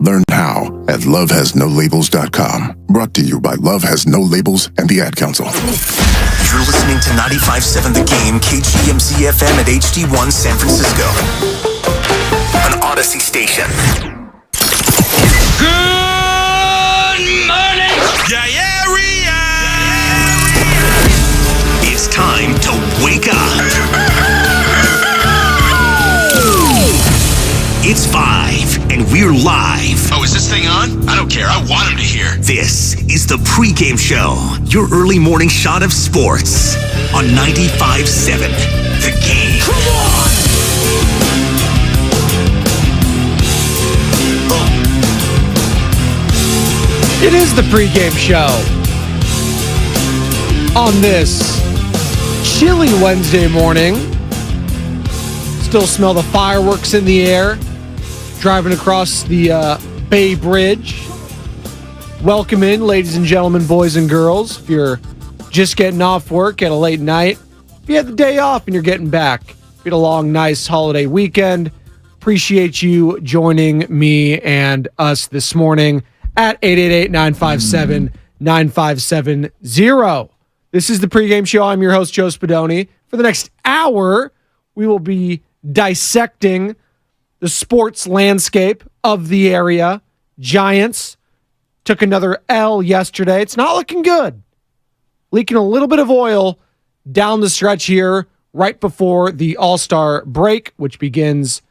Learn how at lovehasnolabels.com. Brought to you by Love Has No Labels and the Ad Council. You're listening to 95.7 The Game, KGMZ FM at HD1 San Francisco. An Odyssey station. Good morning! It's time to wake up. It's 5, and we're live. Oh, is this thing on? I don't care. I want him to hear. This is the Pregame Show, your early morning shot of sports on 95.7 The Game. Come on! It is the Pregame Show on this chilly Wednesday morning. Still smell the fireworks in the air. Driving across the Bay Bridge. Welcome in, ladies and gentlemen, boys and girls. If you're just getting off work at a late night, if you had the day off and you're getting back, if you had a long, nice holiday weekend, appreciate you joining me and us this morning at 888-957-9570. This is the Pregame Show. I'm your host, Joe Spadoni. For the next hour, we will be dissecting the sports landscape of the area. Giants took another L yesterday. It's not looking good. Leaking a little bit of oil down the stretch here right before the All-Star break, which begins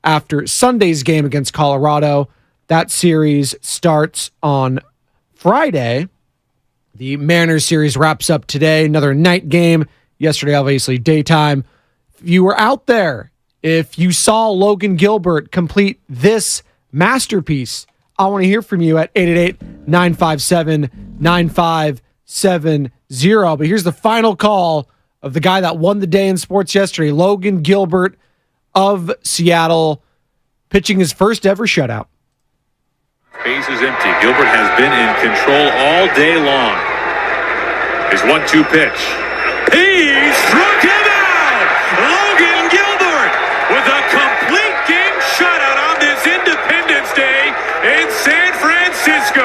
after Sunday's game against Colorado. That series starts on Friday. The Mariners series wraps up today. Another night game. Yesterday, obviously, daytime. If you were out there, if you saw Logan Gilbert complete this masterpiece, I want to hear from you at 888-957-9570. But here's the final call of the guy that won the day in sports yesterday, Logan Gilbert of Seattle, pitching his first ever shutout. Base is empty. Gilbert has been in control all day long. His 1-2 pitch. He struck him out! Logan Gilbert with a complete game shutout on this Independence Day in San Francisco.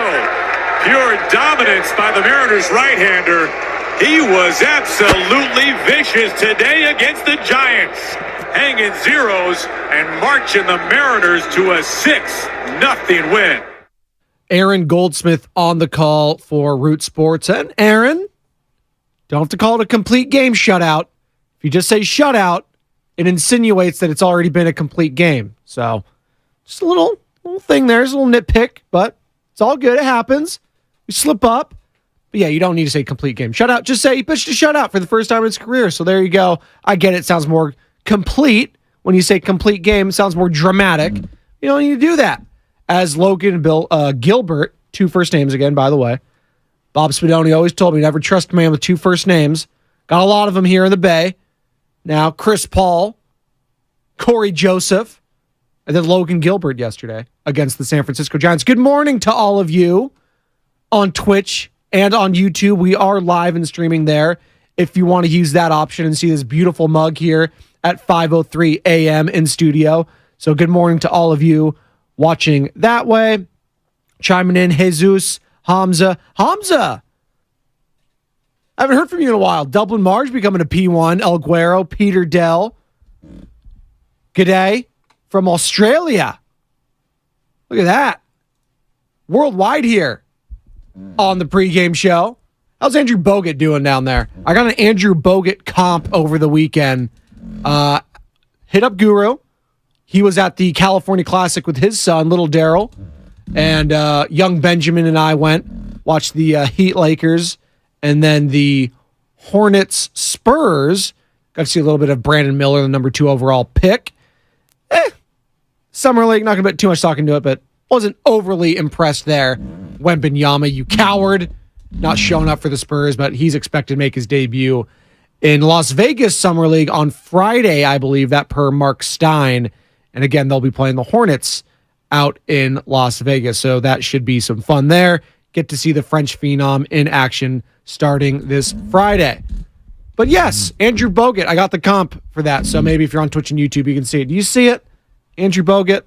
Pure dominance by the Mariners right-hander. He was absolutely vicious today against the Giants, hanging zeros and marching the Mariners to a 6-0 win. Aaron Goldsmith on the call for Root Sports. And Aaron, don't have to call it a complete game shutout. If you just say shutout, it insinuates that it's already been a complete game. So just a little thing there. It's a little nitpick, but it's all good. It happens. We slip up. But yeah, you don't need to say complete game shutout. Just say he pitched a shutout for the first time in his career. So there you go. I get it. It sounds more complete when you say complete game. It sounds more dramatic. You don't need to do that. As Logan Gilbert, 2 first names again, by the way. Bob Spadoni always told me never trust a man with 2 first names. Got a lot of them here in the Bay. Now, Chris Paul, Corey Joseph, and then Logan Gilbert yesterday against the San Francisco Giants. Good morning to all of you on Twitch and on YouTube. We are live and streaming there if you want to use that option and see this beautiful mug here at 5:03 a.m. in studio. So good morning to all of you watching that way. Chiming in, Jesus, Hamza. I haven't heard from you in a while. Dublin Marge becoming a P1. El Guero, Peter Dell. G'day from Australia. Look at that. Worldwide here on the Pregame Show. How's Andrew Bogut doing down there? I got an Andrew Bogut comp over the weekend. Hit up Guru. He was at the California Classic with his son, little Daryl. And young Benjamin and I watched the Heat Lakers and then the Hornets Spurs. Got to see a little bit of Brandon Miller, the number 2 overall pick. Summer League, not going to put too much talk into it, but wasn't overly impressed there. Wembanyama, you coward. Not showing up for the Spurs, but he's expected to make his debut in Las Vegas Summer League on Friday, I believe, that per Mark Stein. And again, they'll be playing the Hornets out in Las Vegas. So that should be some fun there. Get to see the French Phenom in action starting this Friday. But yes, Andrew Bogut, I got the comp for that. So maybe if you're on Twitch and YouTube, you can see it. Do you see it? Andrew Bogut?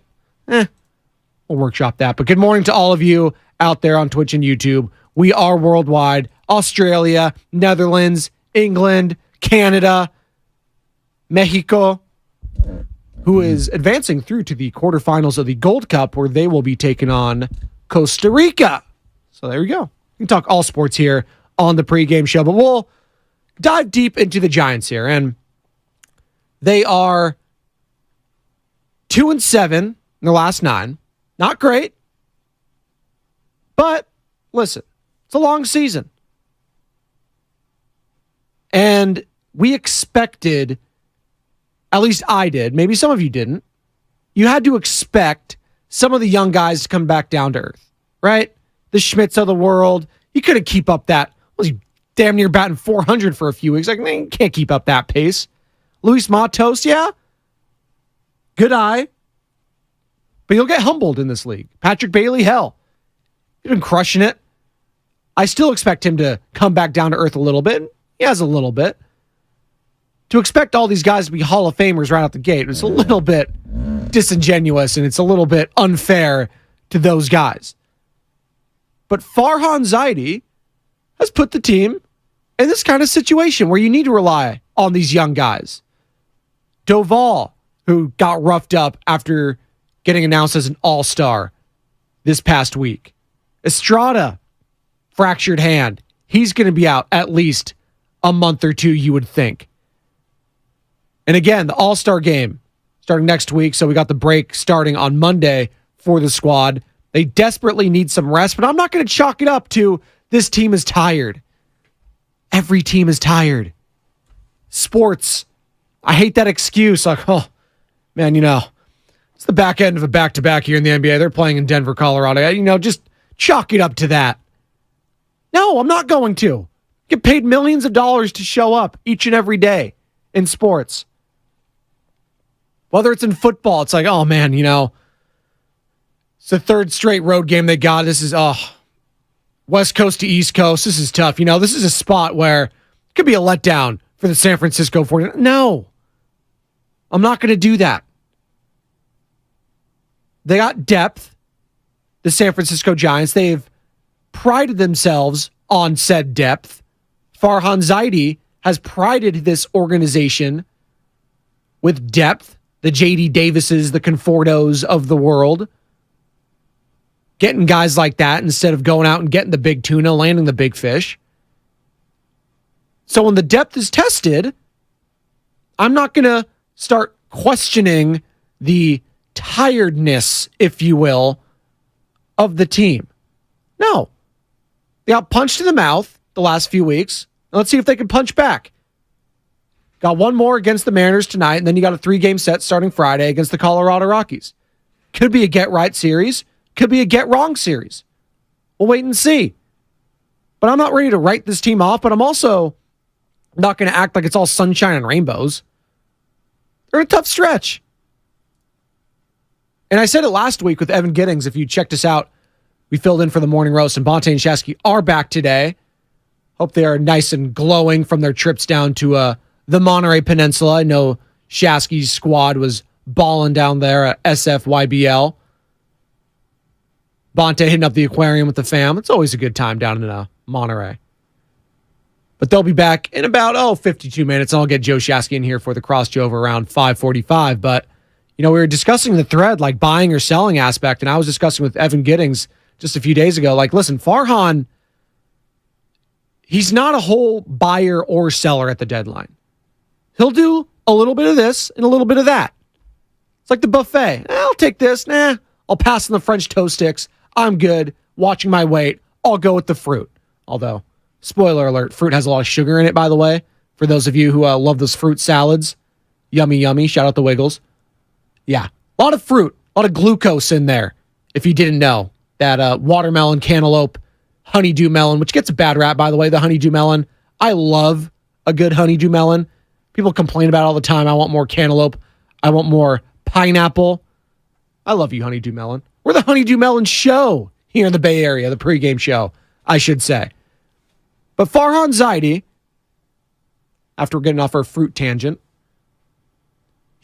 We'll workshop that. But good morning to all of you out there on Twitch and YouTube. We are worldwide. Australia, Netherlands, England, Canada, Mexico, who is advancing through to the quarterfinals of the Gold Cup, where they will be taking on Costa Rica. So there we go. We can talk all sports here on the pregame show, but we'll dive deep into the Giants here. And they are 2-7 in their last 9. Not great. But listen, it's a long season. And we expected, at least I did, maybe some of you didn't, you had to expect some of the young guys to come back down to earth, right? The Schmitz of the world. You couldn't keep up that. Was he damn near batting 400 for a few weeks? Like, man, you can't keep up that pace. Luis Matos, yeah. Good eye. But you'll get humbled in this league. Patrick Bailey, hell. He's been crushing it. I still expect him to come back down to earth a little bit. He has a little bit. To expect all these guys to be Hall of Famers right out the gate, it's a little bit disingenuous and it's a little bit unfair to those guys. But Farhan Zaidi has put the team in this kind of situation where you need to rely on these young guys. Doval, who got roughed up after getting announced as an all-star this past week. Estrada, fractured hand. He's going to be out at least a month or two, you would think. And again, the all-star game starting next week, so we got the break starting on Monday for the squad. They desperately need some rest, but I'm not going to chalk it up to this team is tired. Every team is tired. Sports, I hate that excuse. Like, oh, man, it's the back end of a back-to-back here in the NBA. They're playing in Denver, Colorado. Just chalk it up to that. No, I'm not going to. Get paid millions of dollars to show up each and every day in sports. Whether it's in football, it's like, oh, man, it's the third straight road game they got. This is, West Coast to East Coast. This is tough. This is a spot where it could be a letdown for the San Francisco 49ers. No, I'm not going to do that. They got depth, the San Francisco Giants. They've prided themselves on said depth. Farhan Zaidi has prided this organization with depth. The J.D. Davises, the Confortos of the world. Getting guys like that instead of going out and getting the big tuna, landing the big fish. So when the depth is tested, I'm not going to start questioning the tiredness, if you will, of the team. No. They got punched in the mouth the last few weeks. Let's see if they can punch back. Got one more against the Mariners tonight, and then you got a 3-game set starting Friday against the Colorado Rockies. Could be a get-right series. Could be a get-wrong series. We'll wait and see. But I'm not ready to write this team off, but I'm also not going to act like it's all sunshine and rainbows. They're in a tough stretch. And I said it last week with Evan Giddings. If you checked us out, we filled in for the morning roast, and Bonte and Shasky are back today. Hope they are nice and glowing from their trips down to the Monterey Peninsula. I know Shasky's squad was balling down there at SFYBL. Bonte hitting up the aquarium with the fam. It's always a good time down in Monterey. But they'll be back in about, 52 minutes. And I'll get Joe Shasky in here for the crossover around 5:45. But, we were discussing the thread, like buying or selling aspect. And I was discussing with Evan Giddings just a few days ago. Like, listen, Farhan, he's not a whole buyer or seller at the deadline. He'll do a little bit of this and a little bit of that. It's like the buffet. I'll take this. I'll pass on the French toast sticks. I'm good. Watching my weight. I'll go with the fruit. Although, spoiler alert, fruit has a lot of sugar in it, by the way. For those of you who love those fruit salads. Yummy, yummy. Shout out the Wiggles. Yeah. A lot of fruit. A lot of glucose in there. If you didn't know. That watermelon, cantaloupe, honeydew melon, which gets a bad rap, by the way, the honeydew melon. I love a good honeydew melon. People complain about it all the time. I want more cantaloupe. I want more pineapple. I love you, honeydew melon. We're the Honeydew Melon Show here in the Bay Area, the pregame show, I should say. But Farhan Zaidi, after getting off our fruit tangent,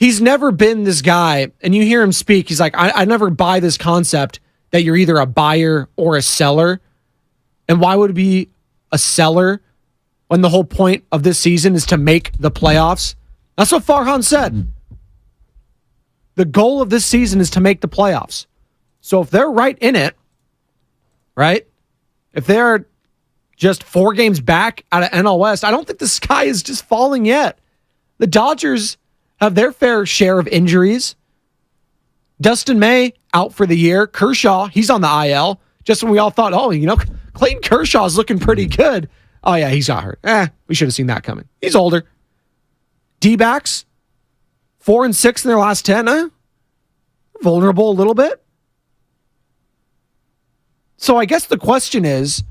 he's never been this guy, and you hear him speak, he's like, I never buy this concept that you're either a buyer or a seller. And why would it be a seller when the whole point of this season is to make the playoffs? That's what Farhan said. The goal of this season is to make the playoffs. So if they're right in it, right? If they're just 4 games back out of NL West, I don't think the sky is just falling yet. The Dodgers have their fair share of injuries. Dustin May out for the year. Kershaw, he's on the IL. Just when we all thought, Clayton Kershaw is looking pretty good. Oh, yeah, he's got hurt. We should have seen that coming. He's older. D-backs, 4-6 in their last 10. Vulnerable a little bit. So I guess the question is,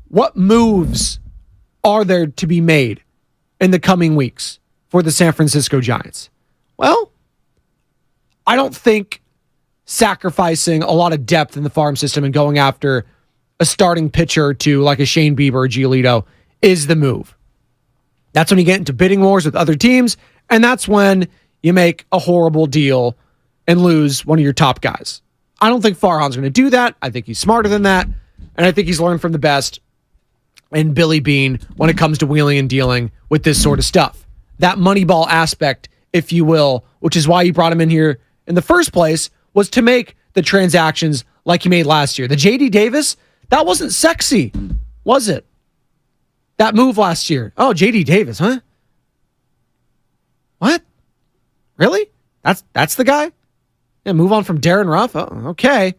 what moves are there to be made in the coming weeks for the San Francisco Giants? Well, I don't think sacrificing a lot of depth in the farm system and going after a starting pitcher or two like a Shane Bieber or Giolito is the move. That's when you get into bidding wars with other teams, and that's when you make a horrible deal and lose one of your top guys. I don't think Farhan's going to do that. I think he's smarter than that, and I think he's learned from the best in Billy Beane when it comes to wheeling and dealing with this sort of stuff. That Moneyball aspect, if you will, which is why you brought him in here in the first place, was to make the transactions like he made last year. The J.D. Davis, that wasn't sexy, was it? That move last year. Oh, J.D. Davis, huh? What? Really? That's the guy? Yeah, move on from Darren Ruff? Oh, okay.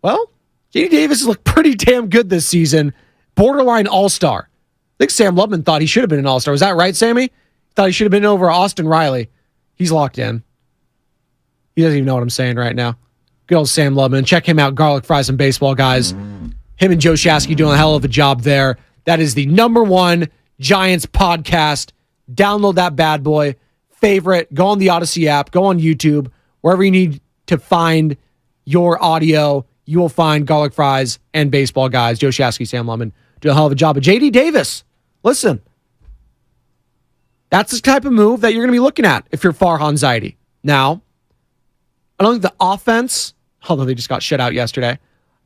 Well, J.D. Davis has looked pretty damn good this season. Borderline all-star. I think Sam Lubman thought he should have been an all-star. Was that right, Sammy? Thought he should have been over Austin Riley. He's locked in. He doesn't even know what I'm saying right now. Good old Sam Lubman. Check him out, Garlic Fries and Baseball Guys. Him and Joe Shasky doing a hell of a job there. That is the #1 Giants podcast. Download that bad boy. Favorite. Go on the Odyssey app. Go on YouTube. Wherever you need to find your audio, you will find Garlic Fries and Baseball Guys. Joe Shasky, Sam Lubman do a hell of a job. But J.D. Davis, listen, that's the type of move that you're going to be looking at if you're Farhan Zaidi. Now, I don't think the offense, although they just got shut out yesterday,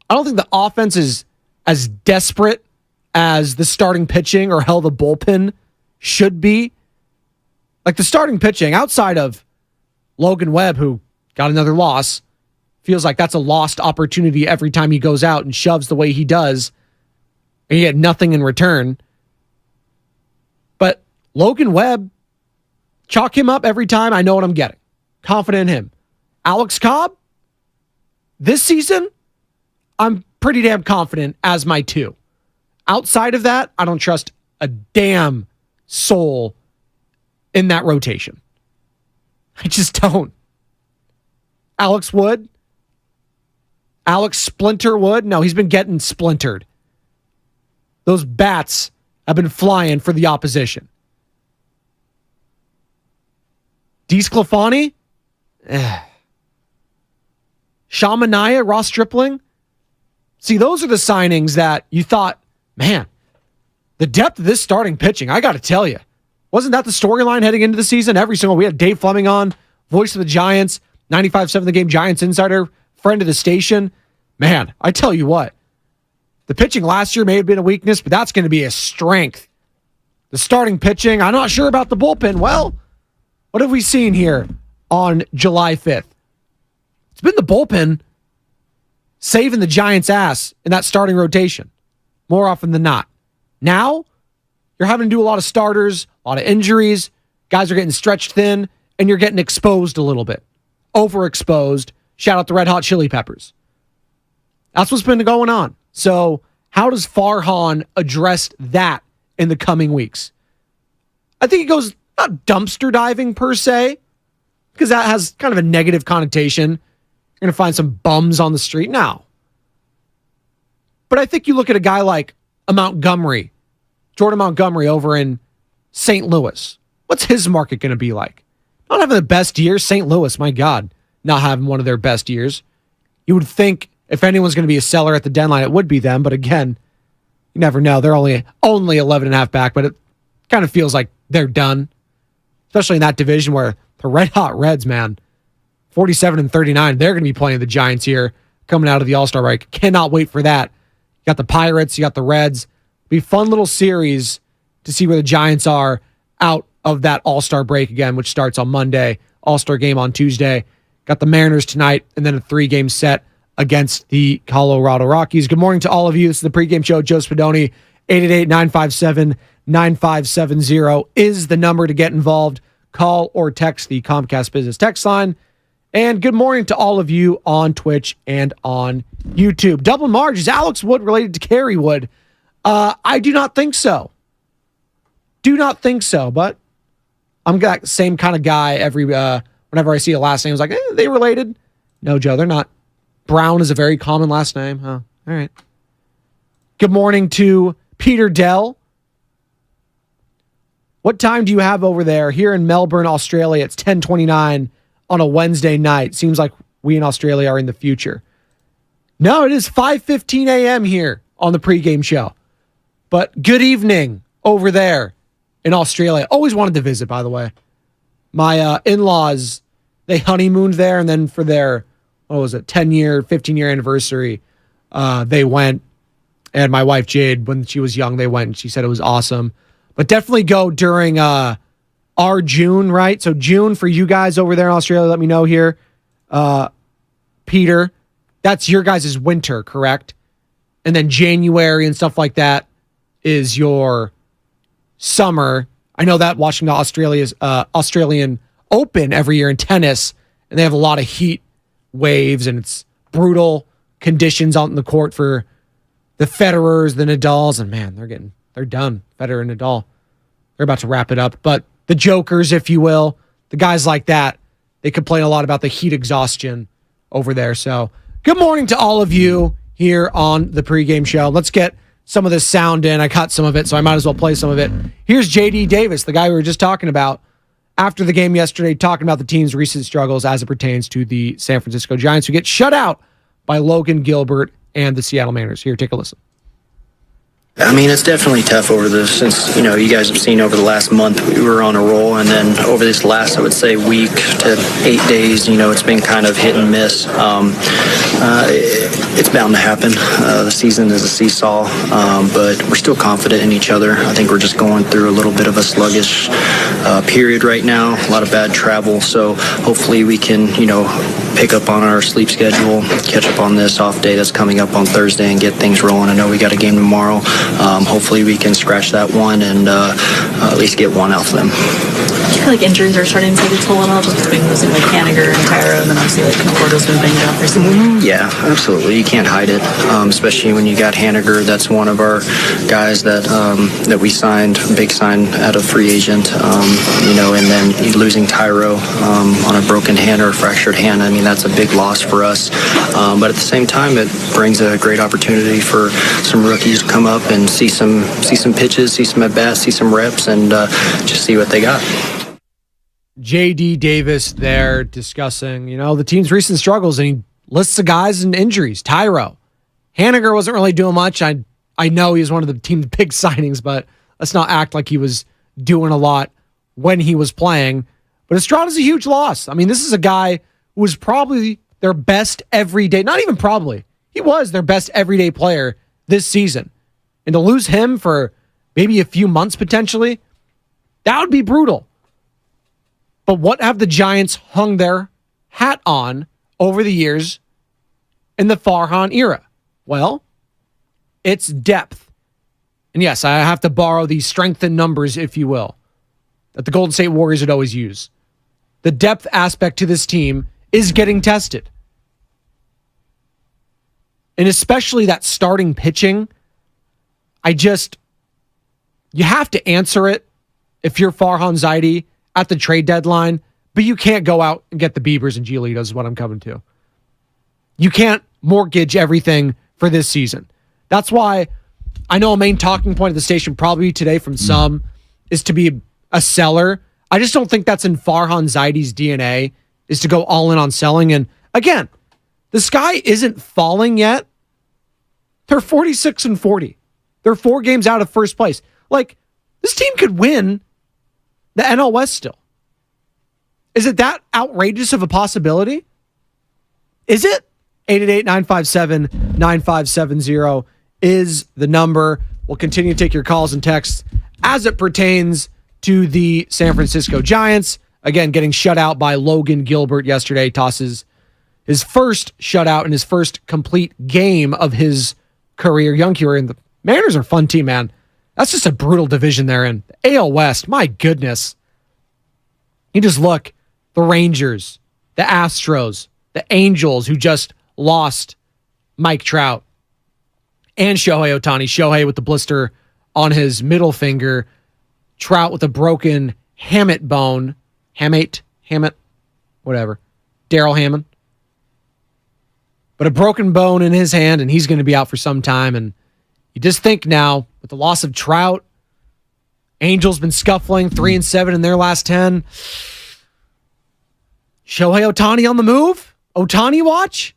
I don't think the offense is as desperate as the starting pitching or hell the bullpen should be. Like the starting pitching, outside of Logan Webb, who got another loss, feels like that's a lost opportunity every time he goes out and shoves the way he does, and you get nothing in return. But Logan Webb, chalk him up every time. I know what I'm getting. Confident in him. Alex Cobb, this season, I'm pretty damn confident as my 2. Outside of that, I don't trust a damn soul in that rotation. I just don't. Alex Wood? Alex Splinter Wood? No, he's been getting splintered. Those bats have been flying for the opposition. DeSclafani? Shamanaya, Ross Stripling? See, those are the signings that you thought, man, the depth of this starting pitching, I got to tell you, wasn't that the storyline heading into the season? We had Dave Fleming on, voice of the Giants, 95.7 The Game Giants insider, friend of the station. Man, I tell you what, the pitching last year may have been a weakness, but that's going to be a strength. The starting pitching, I'm not sure about the bullpen. Well, what have we seen here on July 5th? It's been the bullpen saving the Giants' ass in that starting rotation more often than not. Now, you're having to do a lot of starters, a lot of injuries. Guys are getting stretched thin, and you're getting exposed a little bit. Overexposed. Shout out the Red Hot Chili Peppers. That's what's been going on. So, how does Farhan address that in the coming weeks? I think he goes not dumpster diving per se, because that has kind of a negative connotation. You're going to find some bums on the street now. But I think you look at a guy like Jordan Montgomery over in St. Louis. What's his market going to be like? Not having the best year. St. Louis, my God, not having one of their best years. You would think if anyone's going to be a seller at the deadline, it would be them. But again, you never know. They're only 11.5 back, but it kind of feels like they're done. Especially in that division where The Red Hot Reds, man. 47-39. They're going to be playing the Giants here coming out of the All-Star break. Cannot wait for that. You got the Pirates, you got the Reds. Be a fun little series to see where the Giants are out of that All-Star break again, which starts on Monday. All-Star game on Tuesday. Got the Mariners tonight, and then a 3-game set against the Colorado Rockies. Good morning to all of you. This is the pregame show. Joe Spadoni, 888-957-9570 is the number to get involved. Call or text the Comcast Business text line. And good morning to all of you on Twitch and on YouTube. Dublin Marge, is Alex Wood related to Kerry Wood? I do not think so. But I'm got the same kind of guy whenever I see a last name. I was like, they related? No, Joe, they're not. Brown is a very common last name. Huh? All right. Good morning to Peter Dell. What time do you have over there? Here in Melbourne, Australia, it's 10:29 on a Wednesday night. Seems like we in Australia are in the future. No, it is 5:15 a.m. here on the pregame show. But good evening over there in Australia. Always wanted to visit, by the way. My in-laws, they honeymooned there, and then for their, 10-year, 15-year anniversary, they went. And my wife, Jade, when she was young, they went, and she said it was awesome. But definitely go during our June, right? So June for you guys over there in Australia, let me know here. Peter, that's your guys' winter, correct? And then January and stuff like that is your summer. I know that watching the Australian Open every year in tennis, and they have a lot of heat waves, and it's brutal conditions out in the court for the Federers, the Nadals, and man, they're done. Federer and Nadal, they're about to wrap it up. But the jokers, if you will, the guys like that, they complain a lot about the heat exhaustion over there. So good morning to all of you here on the pregame show. Let's get some of this sound in. I cut some of it, so I might as well play some of it. Here's J.D. Davis, the guy we were just talking about after the game yesterday, talking about the team's recent struggles as it pertains to the San Francisco Giants, who get shut out by Logan Gilbert and the Seattle Mariners. Here, take a listen. I mean, it's definitely tough since you guys have seen over the last month, we were on a roll, and then over this last, I would say, week to 8 days, it's been kind of hit and miss. It's bound to happen. The season is a seesaw, but we're still confident in each other. I think we're just going through a little bit of a sluggish period right now, a lot of bad travel, so hopefully we can, pick up on our sleep schedule, catch up on this off day that's coming up on Thursday and get things rolling. I know we got a game tomorrow. Hopefully we can scratch that one and at least get one out of them. Do you feel like injuries are starting to take a toll at all? Just between losing like Haniger and Tyro, and then obviously like Conforto's been banged up recently. Yeah, absolutely. You can't hide it, especially when you got Haniger. That's one of our guys that we signed, big sign out of free agent. And then losing Tyro on a broken hand or a fractured hand. I mean, that's a big loss for us. But at the same time, it brings a great opportunity for some rookies to come up and see some pitches, see some at bats, see some reps, and just see what they got. J.D. Davis there discussing, the team's recent struggles, and he lists the guys and injuries. Tyro. Haniger wasn't really doing much. I know he was one of the team's big signings, but let's not act like he was doing a lot when he was playing. But Estrada's a huge loss. I mean, this is a guy who was probably their best everyday, not even probably, he was their best everyday player this season. And to lose him for maybe a few months potentially, that would be brutal. But what have the Giants hung their hat on over the years in the Farhan era? Well, it's depth. And yes, I have to borrow the strength in numbers, if you will, that the Golden State Warriors would always use. The depth aspect to this team is getting tested. And especially that starting pitching, you have to answer it if you're Farhan Zaidi at the trade deadline, but you can't go out and get the Biebers and Giolitos is what I'm coming to. You can't mortgage everything for this season. That's why I know a main talking point of the station probably today from some is to be a seller. I just don't think that's in Farhan Zaidi's DNA, is to go all in on selling. And again, the sky isn't falling yet. They're 46-40. They're 4 games out of first place. Like, this team could win the NL West still. Is it that outrageous of a possibility? Is it? 888-957-9570 is the number. We'll continue to take your calls and texts as it pertains to the San Francisco Giants. Again, getting shut out by Logan Gilbert yesterday. Tosses his first shutout in his first complete game of his career, young career. And the Mariners are a fun team, man. That's just a brutal division they're in. The AL West, my goodness. You just look, the Rangers, the Astros, the Angels, who just lost Mike Trout and Shohei Ohtani. Shohei with the blister on his middle finger. Trout with a broken hamate bone. Hamate, whatever. Daryl Hammond. But a broken bone in his hand, and he's going to be out for some time. And you just think now, with the loss of Trout, Angels been scuffling 3-7 in their last 10. Shohei Ohtani on the move? Ohtani watch?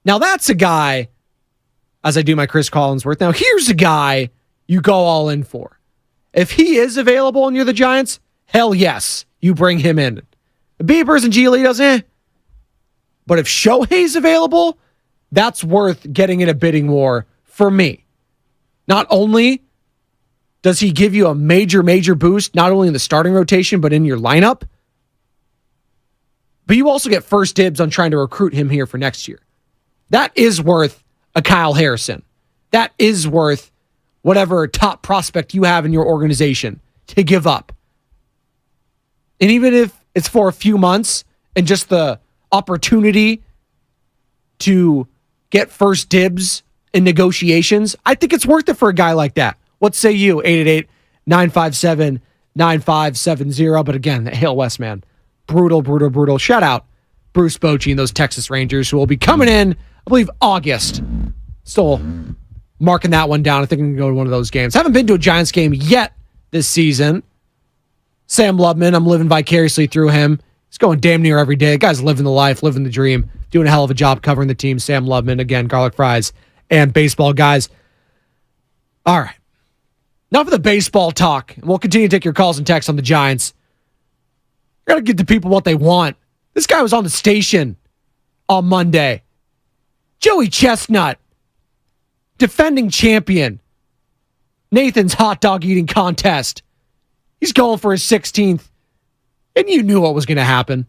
Now that's a guy, as I do my Chris Collinsworth, now here's a guy you go all in for. If he is available and you're the Giants, hell yes, you bring him in. The Biebers and Giolito's, But if Shohei's available, that's worth getting in a bidding war for me. Not only does he give you a major, major boost, not only in the starting rotation, but in your lineup, but you also get first dibs on trying to recruit him here for next year. That is worth a Kyle Harrison. That is worth whatever top prospect you have in your organization to give up. And even if it's for a few months and just the opportunity to get first dibs in negotiations, I think it's worth it for a guy like that. What say you? 888-957-9570. But again, the AL West, man. Brutal, brutal, brutal. Shout out Bruce Bochy and those Texas Rangers who will be coming in, I believe, August. Still marking that one down. I think I'm going to go to one of those games. Haven't been to a Giants game yet this season. Sam Lubman, I'm living vicariously through him. He's going damn near every day. The guy's living the life, living the dream, doing a hell of a job covering the team. Sam Lubman, again, garlic fries and baseball guys. All right. Enough of the baseball talk. We'll continue to take your calls and texts on the Giants. Got to give the people what they want. This guy was on the station on Monday. Joey Chestnut, defending champion. Nathan's hot dog eating contest. He's going for his 16th. And you knew what was going to happen.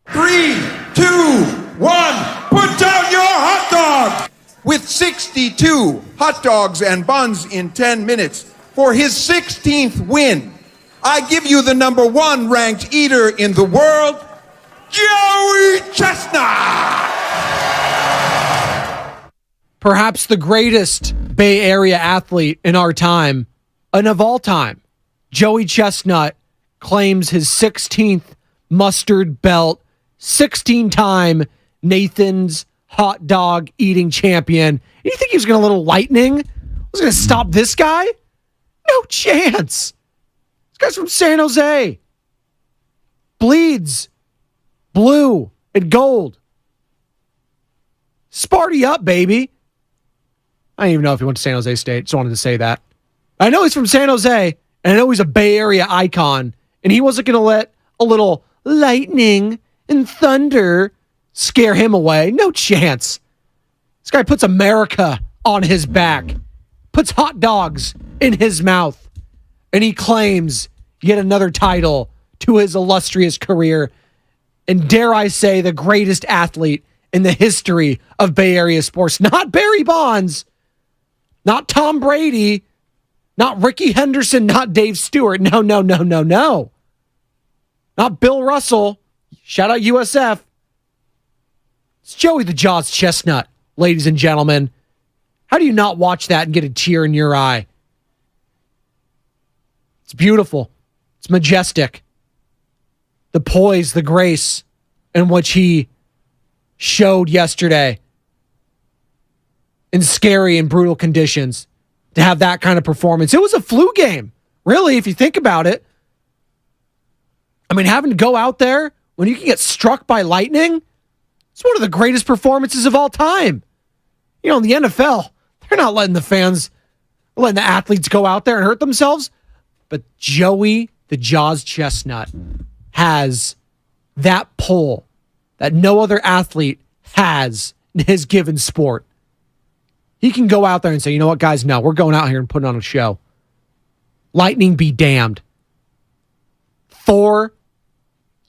3, 2, 1, put down your hot dog! With 62 hot dogs and buns in 10 minutes for his 16th win, I give you the number 1 ranked eater in the world, Joey Chestnut! Perhaps the greatest Bay Area athlete in our time, and of all time, Joey Chestnut claims his 16th mustard belt, 16-time Nathan's hot dog eating champion. You think he was going to little lightning? Was going to stop this guy? No chance. This guy's from San Jose. Bleeds blue and gold. Sparty up, baby. I don't even know if he went to San Jose State. Just wanted to say that. I know he's from San Jose, and I know he's a Bay Area icon, and he wasn't going to let a little lightning and thunder scare him away. No chance. This guy puts America on his back, puts hot dogs in his mouth, and he claims yet another title to his illustrious career, and dare I say, the greatest athlete in the history of Bay Area sports. Not Barry Bonds, not Tom Brady, not Ricky Henderson, not Dave Stewart. No. Not Bill Russell. Shout out USF. It's Joey the Jaws Chestnut, ladies and gentlemen. How do you not watch that and get a tear in your eye? It's beautiful. It's majestic. The poise, the grace in which he showed yesterday in scary and brutal conditions to have that kind of performance. It was a flu game, really, if you think about it. I mean, having to go out there when you can get struck by lightning, it's one of the greatest performances of all time. You know, in the NFL, they're not letting the athletes go out there and hurt themselves. But Joey, the Jaws Chestnut, has that pull that no other athlete has in his given sport. He can go out there and say, you know what, guys, no, we're going out here and putting on a show. Lightning be damned. Thor,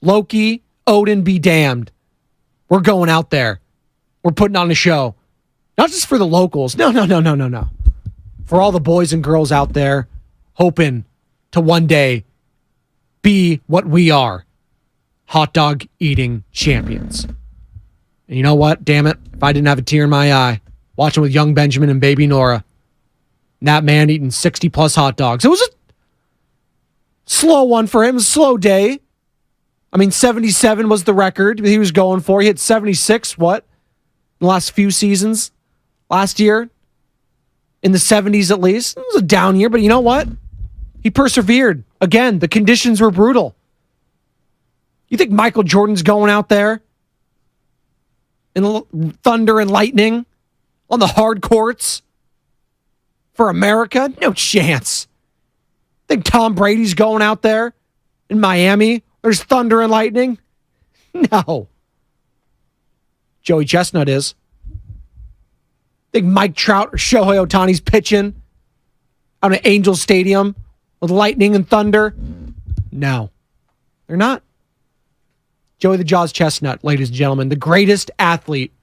Loki, Odin be damned. We're going out there. We're putting on a show. Not just for the locals. No. For all the boys and girls out there hoping to one day be what we are. Hot dog eating champions. And you know what? Damn it. If I didn't have a tear in my eye watching with young Benjamin and baby Nora, and that man eating 60 plus hot dogs. It was a slow one for him. It was a slow day. I mean, 77 was the record he was going for. He hit 76, in the last few seasons? Last year? In the 70s at least. It was a down year, but you know what? He persevered. Again, the conditions were brutal. You think Michael Jordan's going out there in thunder and lightning on the hard courts for America? No chance. Think Tom Brady's going out there in Miami? There's thunder and lightning? No. Joey Chestnut is. Think Mike Trout or Shohei Ohtani's pitching out at Angel Stadium with lightning and thunder? No. They're not. Joey the Jaws Chestnut, ladies and gentlemen, the greatest athlete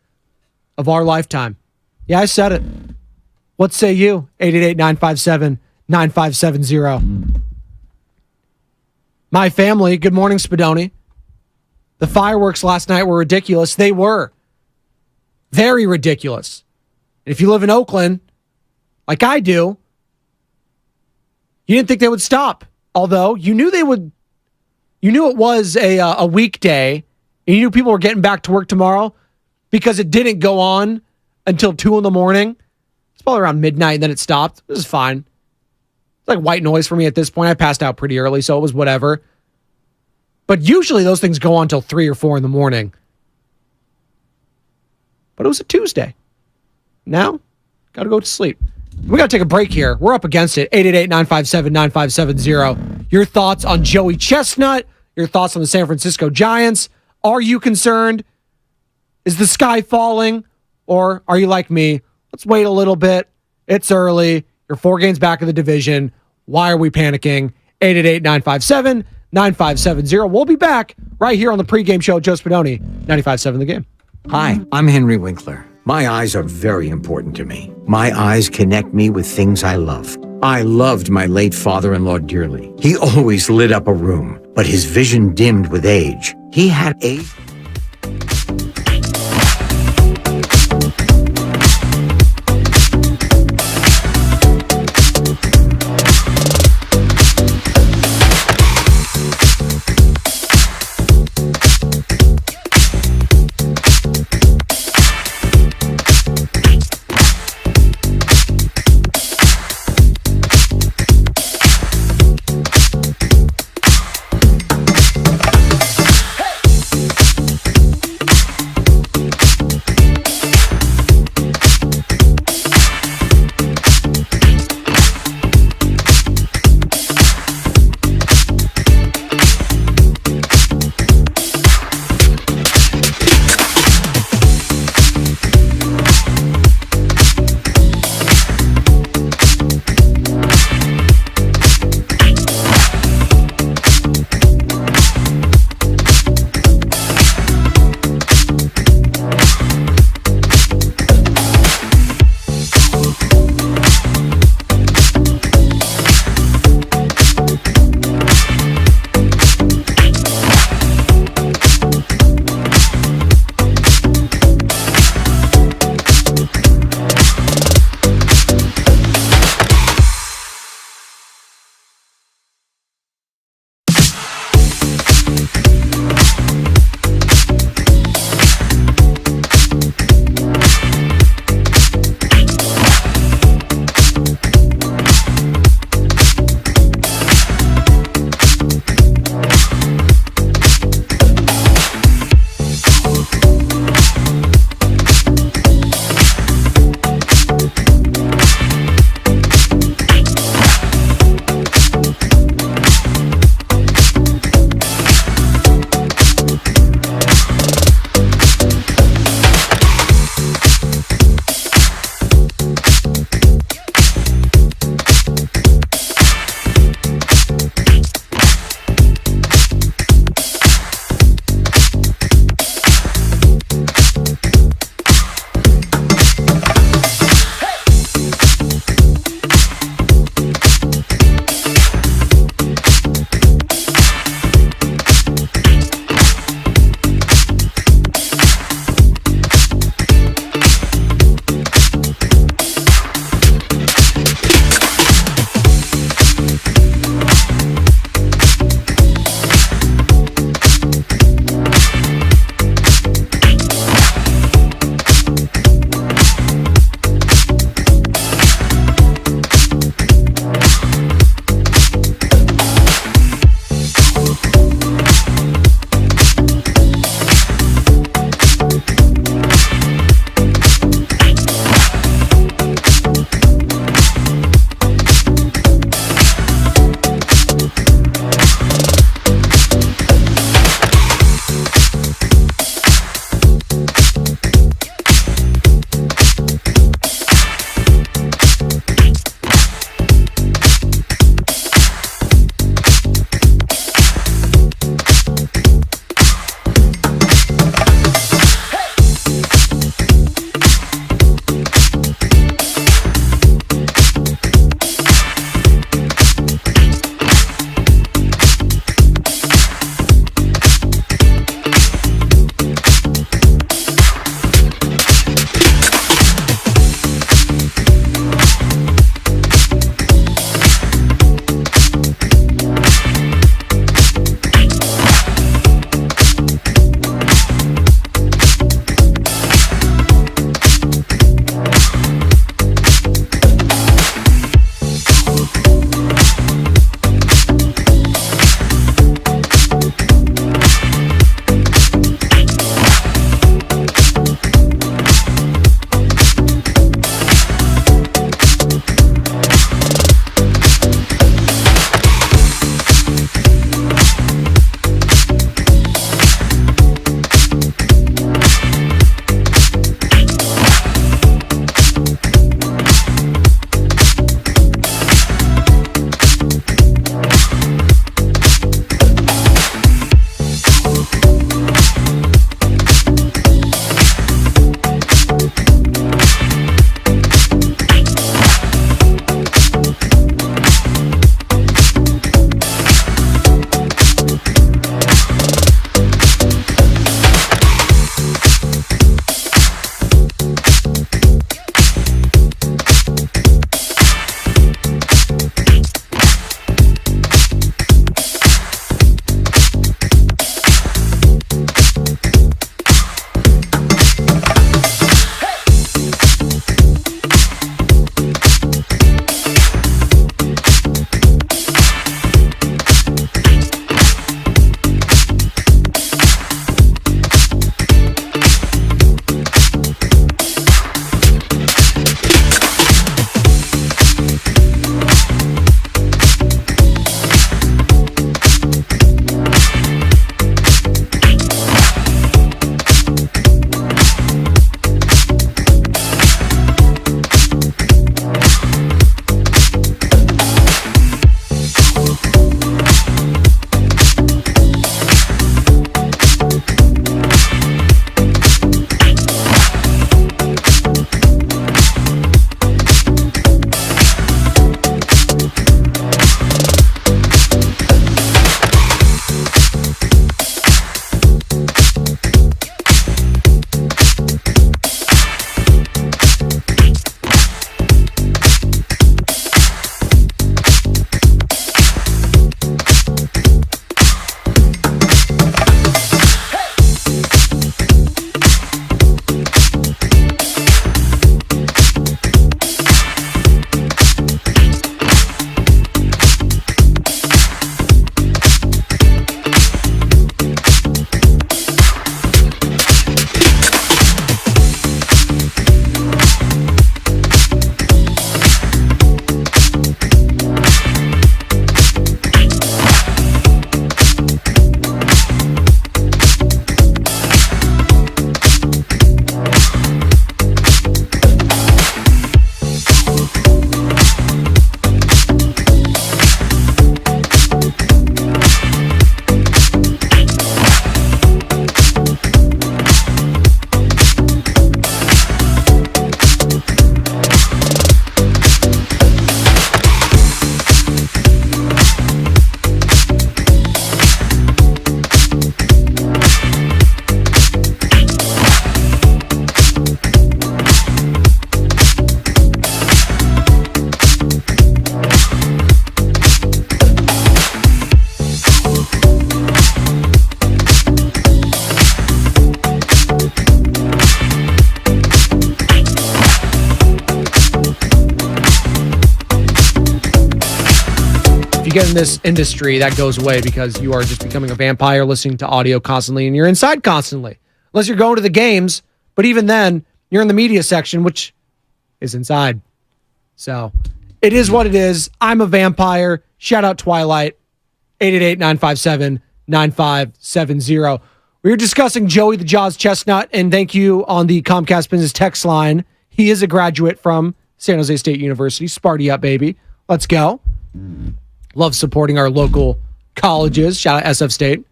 of our lifetime. Yeah, I said it. What say you? 888-957-9570. My family, good morning, Spadoni. The fireworks last night were ridiculous. They were. Very ridiculous. And if you live in Oakland, like I do, you didn't think they would stop. Although you knew they would. You knew it was a weekday, and you knew people were getting back to work tomorrow because it didn't go on until 2 a.m. It's probably around midnight, and then it stopped. It was fine. It's like white noise for me at this point. I passed out pretty early, so it was whatever. But usually those things go on until 3 or 4 a.m. But it was a Tuesday. Now, got to go to sleep. We got to take a break here. We're up against it. 888-957-9570. Your thoughts on Joey Chestnut? Your thoughts on the San Francisco Giants? Are you concerned? Is the sky falling? Or are you like me? Let's wait a little bit. It's early. You're 4 games back of the division. Why are we panicking? 888-957-9570. We'll be back right here on the pregame show. Joe Spadoni, 95.7 The Game. Hi, I'm Henry Winkler. My eyes are very important to me. My eyes connect me with things I love. I loved my late father-in-law dearly. He always lit up a room, but his vision dimmed with age. He had a... get in this industry, that goes away because you are just becoming a vampire listening to audio constantly and you're inside constantly. Unless you're going to the games, but even then, you're in the media section, which is inside. So it is what it is. I'm a vampire. Shout out Twilight. 888-957-9570. We were discussing Joey the Jaws Chestnut, and thank you on the Comcast Business text line. He is a graduate from San Jose State University. Sparty up, baby. Let's go. Love supporting our local colleges. Shout out SF State.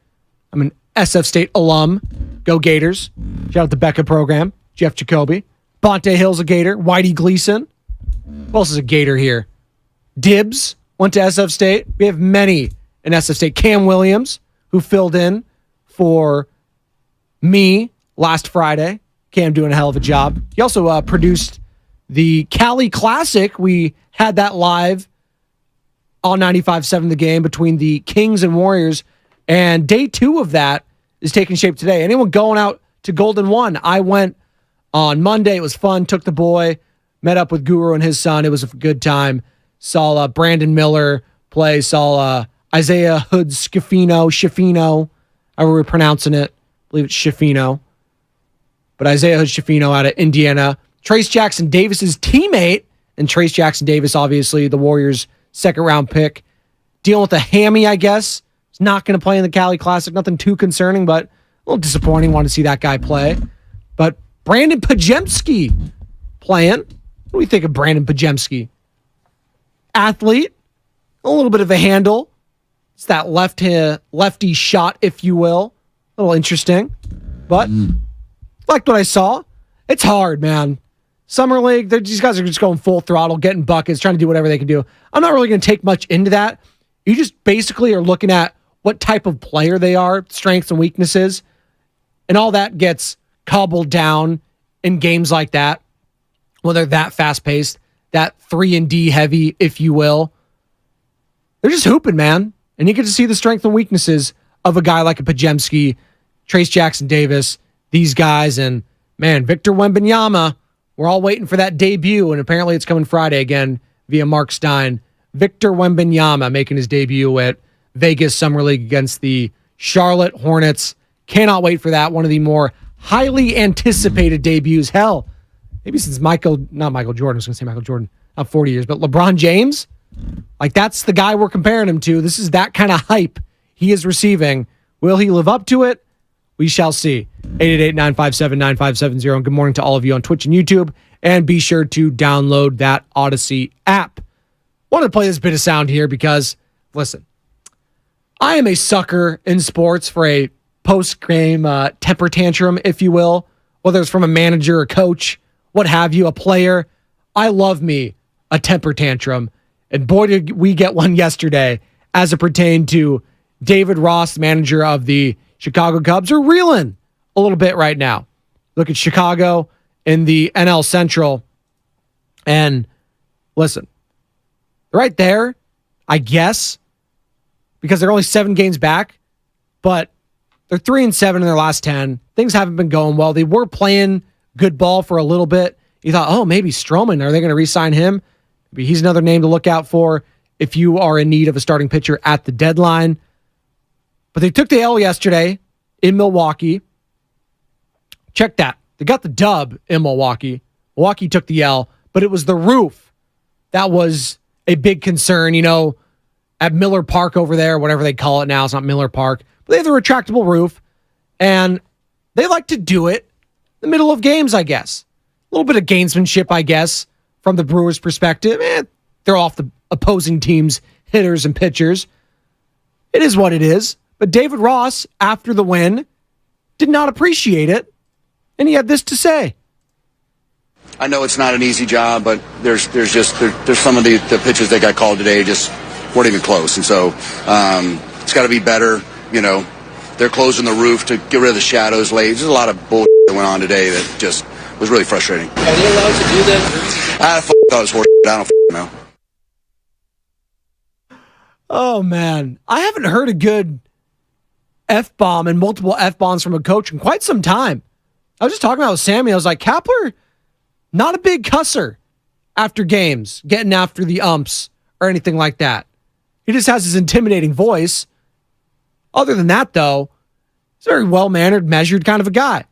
I'm an SF State alum. Go Gators. Shout out the Becca program. Jeff Jacoby. Bonte Hill's a Gator. Whitey Gleason. Who else is a Gator here? Dibbs went to SF State. We have many in SF State. Cam Williams, who filled in for me last Friday. Cam doing a hell of a job. He also produced the Cali Classic. We had that live on 95.7 The Game between the Kings and Warriors. And day 2 of that is taking shape today. Anyone going out to Golden 1? I went on Monday. It was fun. Took the boy. Met up with Guru and his son. It was a good time. Saw Brandon Miller play. Saw Isaiah Hood Schifino, however we're pronouncing it. I believe it's Schifino. But Isaiah Hood Schifino out of Indiana. Trace Jackson Davis's teammate. And Trace Jackson Davis, obviously, the Warriors' second-round pick. Dealing with a hammy, I guess. He's not going to play in the Cali Classic. Nothing too concerning, but a little disappointing. Want to see that guy play. But Brandon Pajemski playing. What do we think of Brandon Pajemski? Athlete. A little bit of a handle. It's that lefty shot, if you will. A little interesting. But like what I saw. It's hard, man. Summer League, these guys are just going full throttle, getting buckets, trying to do whatever they can do. I'm not really going to take much into that. You just basically are looking at what type of player they are, strengths and weaknesses, and all that gets cobbled down in games like that, whether that fast-paced, that 3-and-D heavy, if you will. They're just hooping, man. And you get to see the strengths and weaknesses of a guy like a Pajemski, Trace Jackson Davis, these guys, and, man, Victor Wembanyama. We're all waiting for that debut, and apparently it's coming Friday again via Mark Stein. Victor Wembanyama making his debut at Vegas Summer League against the Charlotte Hornets. Cannot wait for that. One of the more highly anticipated debuts. Hell, maybe since not Michael Jordan. I was going to say Michael Jordan, not 40 years, but LeBron James. Like, that's the guy we're comparing him to. This is that kind of hype he is receiving. Will he live up to it? We shall see. 888-957-9570. And good morning to all of you on Twitch and YouTube. And be sure to download that Odyssey app. Wanted to play this bit of sound here because, listen, I am a sucker in sports for a post-game temper tantrum, if you will. Whether it's from a manager, a coach, what have you, a player. I love me a temper tantrum. And boy, did we get one yesterday as it pertained to David Ross, manager of the Chicago Cubs, are reeling a little bit right now. Look at Chicago in the NL Central. And listen, right there, I guess, because they're only 7 games back, but they're 3-7 in their last 10. Things haven't been going well. They were playing good ball for a little bit. You thought, oh, maybe Stroman, are they going to re-sign him? Maybe he's another name to look out for if you are in need of a starting pitcher at the deadline. But they took the L yesterday in Milwaukee. Check that. They got the dub in Milwaukee. Milwaukee took the L, but it was the roof that was a big concern, at Miller Park over there, whatever they call it now. It's not Miller Park, but they have the retractable roof, and they like to do it in the middle of games, I guess. A little bit of gamesmanship, I guess, from the Brewers' perspective. They're off the opposing team's hitters and pitchers. It is what it is. But David Ross, after the win, did not appreciate it, and he had this to say. I know it's not an easy job, but there's some of the pitches that got called today just weren't even close, and so it's got to be better. They're closing the roof to get rid of the shadows late. There's a lot of bullshit that went on today that just was really frustrating. Are they allowed to do that? I thought it was horse. I don't know. Oh man, I haven't heard a good F-bomb and multiple F-bombs from a coach in quite some time. I was just talking about with Sammy. I was like, Kapler, not a big cusser after games, getting after the umps or anything like that. He just has his intimidating voice. Other than that, though, he's a very well-mannered, measured kind of a guy.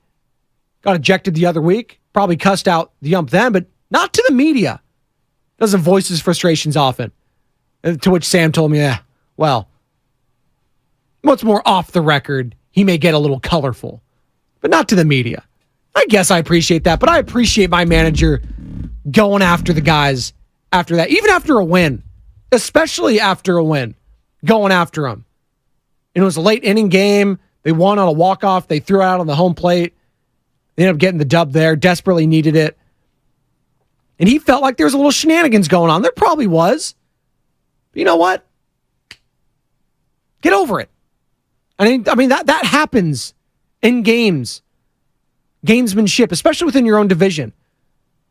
Got ejected the other week. Probably cussed out the ump then, but not to the media. Doesn't voice his frustrations often. To which Sam told me, well, what's more off the record, he may get a little colorful, but not to the media. I guess I appreciate that, but I appreciate my manager going after the guys after that, even after a win, especially after a win, going after them. And it was a late inning game. They won on a walk-off. They threw it out on the home plate. They ended up getting the dub there, desperately needed it. And he felt like there was a little shenanigans going on. There probably was. But you know what? Get over it. I mean that happens in games. Gamesmanship, especially within your own division.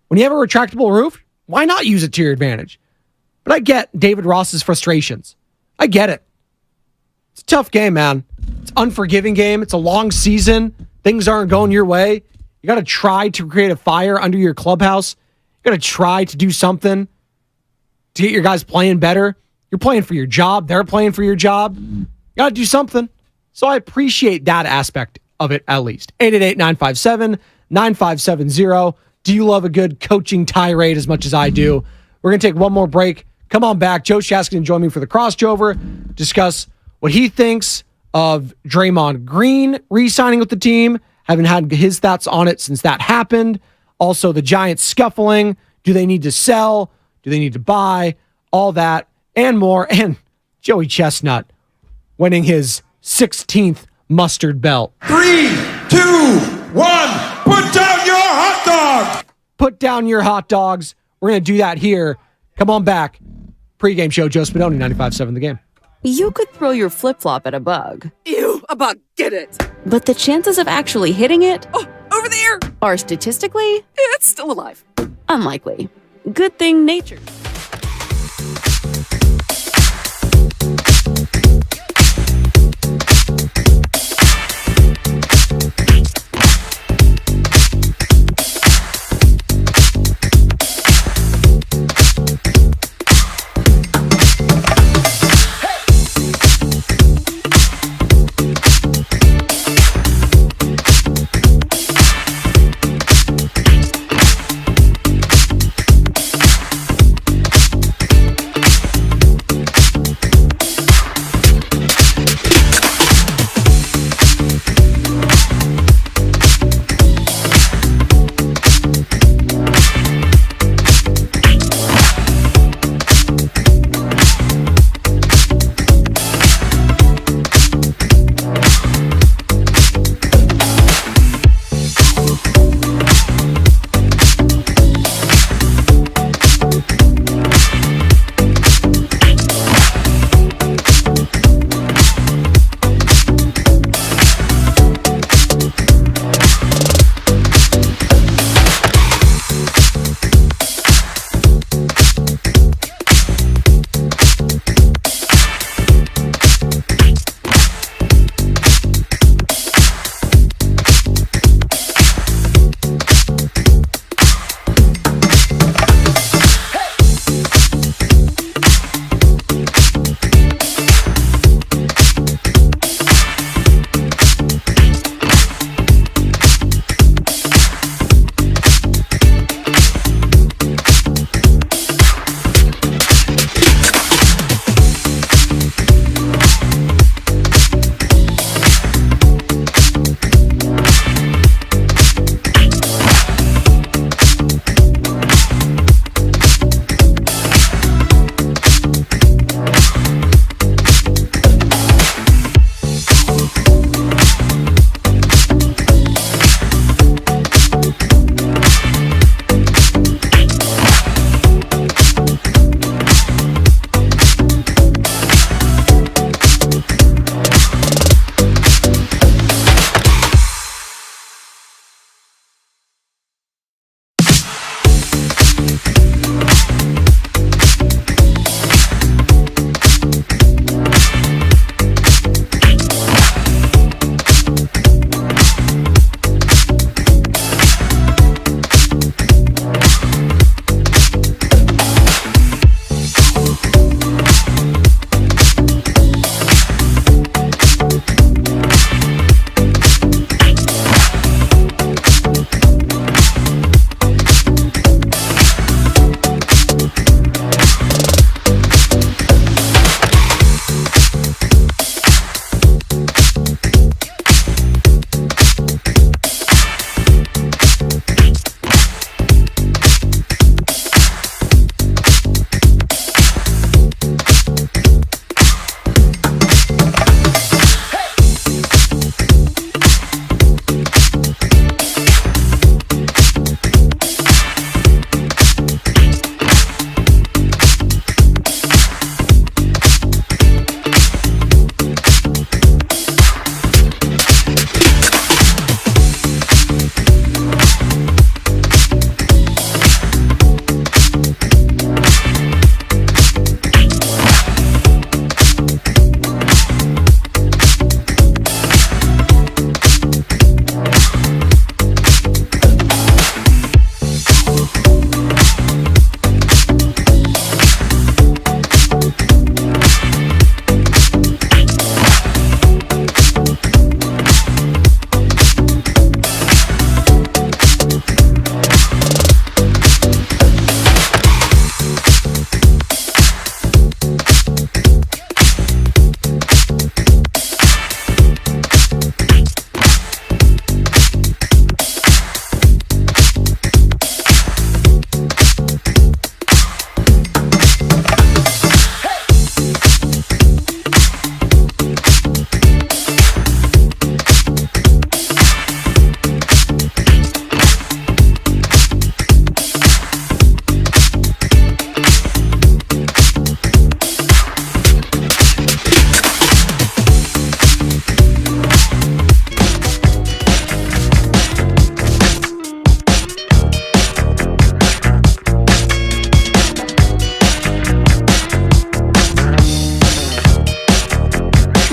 When you have a retractable roof, why not use it to your advantage? But I get David Ross's frustrations. I get it. It's a tough game, man. It's an unforgiving game. It's a long season. Things aren't going your way. You got to try to create a fire under your clubhouse. You got to try to do something to get your guys playing better. You're playing for your job. They're playing for your job. You got to do something. So I appreciate that aspect of it at least. 888-957-9570. Do you love a good coaching tirade as much as I do? We're going to take one more break. Come on back. Joe Shasky can join me for the crossover. Discuss what he thinks of Draymond Green re-signing with the team. Haven't had his thoughts on it since that happened. Also, the Giants scuffling. Do they need to sell? Do they need to buy? All that and more. And Joey Chestnut winning his 16th mustard belt. 3, 2, 1. Put down your hot dog. Put down your hot dogs. We're going to do that here. Come on back. Pregame show, Joe Spadoni, 95.7 The Game. You could throw your flip-flop at a bug. Ew, a bug, get it. But the chances of actually hitting it over there are statistically, it's still alive. Unlikely. Good thing nature.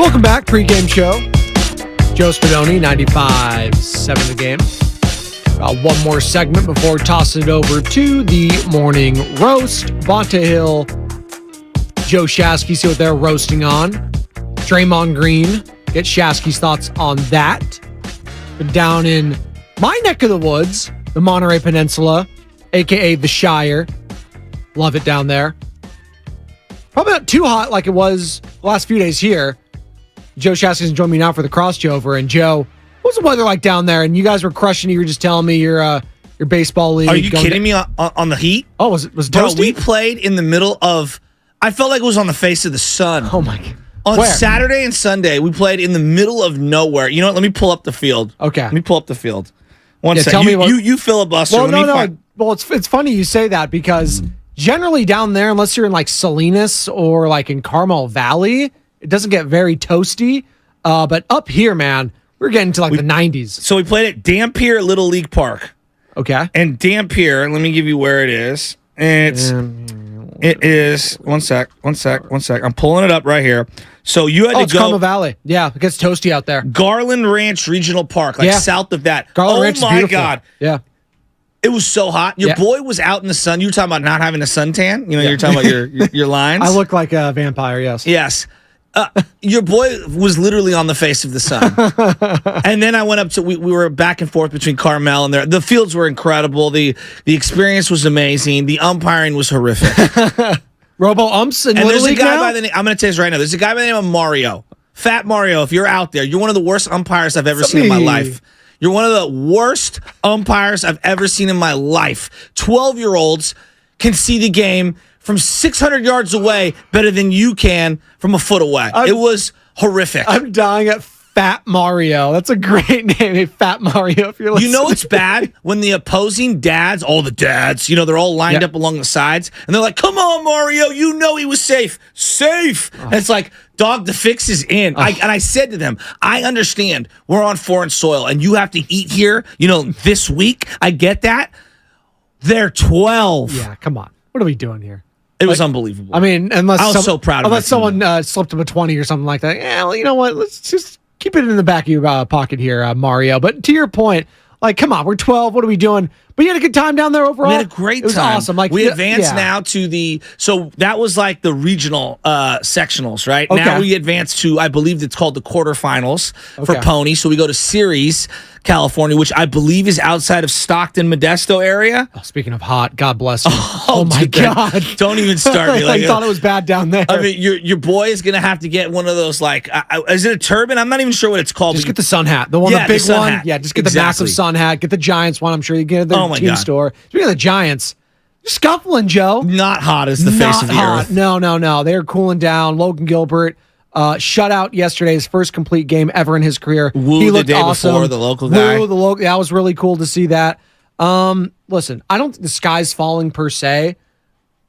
Welcome back, pregame show. Joe Spadoni, 95.7 The Game. One more segment before tossing it over to the morning roast. Bonta Hill, Joe Shasky, see what they're roasting on. Draymond Green, get Shasky's thoughts on that. But down in my neck of the woods, the Monterey Peninsula, a.k.a. the Shire. Love it down there. Probably not too hot like it was the last few days here. Joe Shasky's joined me now for the crossover. And Joe, what's the weather like down there? And you guys were crushing it. You were just telling me your baseball league. Are you kidding me on the heat? Oh, was it toasty? Bro, we played in the middle of, I felt like it was on the face of the sun. Oh, my God. On Where? Saturday and Sunday, we played in the middle of nowhere. You know what? Let me pull up the field. Okay. Let me pull up the field. One second. Tell me you filibuster. Well, no. Well, it's funny you say that because generally down there, unless you're in like Salinas or like in Carmel Valley, it doesn't get very toasty. But up here, man, we're getting to like the 90s. So we played at Dampier Little League Park. Okay. And Dampier, let me give you where it is. It is, one sec. I'm pulling it up right here. So you had to it's go. Carmel Valley. Yeah, it gets toasty out there. Garland Ranch Regional Park, like south of that. Garland Ranch is my beautiful. God. Yeah. It was so hot. Your boy was out in the sun. You were talking about not having a suntan. You know, you're talking about your lines. I look like a vampire, yes. Yes. Your boy was literally on the face of the sun. And then I went up to, we were back and forth between Carmel and there. The fields were incredible. The experience was amazing. The umpiring was horrific. Robo-umps in and Little there's a League guy now? by the name, I'm going to tell you this right now. There's a guy by the name of Mario. Fat Mario, if you're out there, you're one of the worst umpires I've ever seen in my life. You're one of the worst umpires I've ever seen in my life. 12-year-olds can see the game from 600 yards away better than you can from a foot away. It was horrific. I'm dying at Fat Mario. That's a great name, hey, Fat Mario, if you're listening. You know it's bad when the opposing dads, all the dads, you know, they're all lined up along the sides, and they're like, come on, Mario, you know he was safe. Safe! And it's like, dog, the fix is in. And I said to them, I understand we're on foreign soil, and you have to eat here, you know, this week. I get that. They're 12. Yeah, come on. What are we doing here? It was unbelievable. I mean, unless I was so proud of unless someone slipped him a 20 or something like that. Yeah, well, you know what? Let's just keep it in the back of your pocket here, Mario. But to your point, like, come on, we're 12. What are we doing? But you had a good time down there overall. We had a great time. It was awesome. Like, we advanced now to the, so that was like the regional sectionals, right? Okay. Now we advance to, I believe it's called the quarterfinals for Pony. So we go to Ceres, California, which I believe is outside of Stockton, Modesto area. Oh, speaking of hot, God bless you. Oh my God. Don't even start me. I thought it was bad down there. I mean, your boy is going to have to get one of those, like, is it a turban? I'm not even sure what it's called. Just get the sun hat. The one, the big one. Hat. Yeah, just get the massive sun hat. Get the Giants one. I'm sure you get it at the team store. Speaking of the Giants, you're scuffling, Joe. Not hot as the face of the earth. No. They're cooling down. Logan Gilbert shut out yesterday, his first complete game ever in his career. He looked awesome. Before, the local guy. That was really cool to see that. Listen, I don't think the sky's falling per se,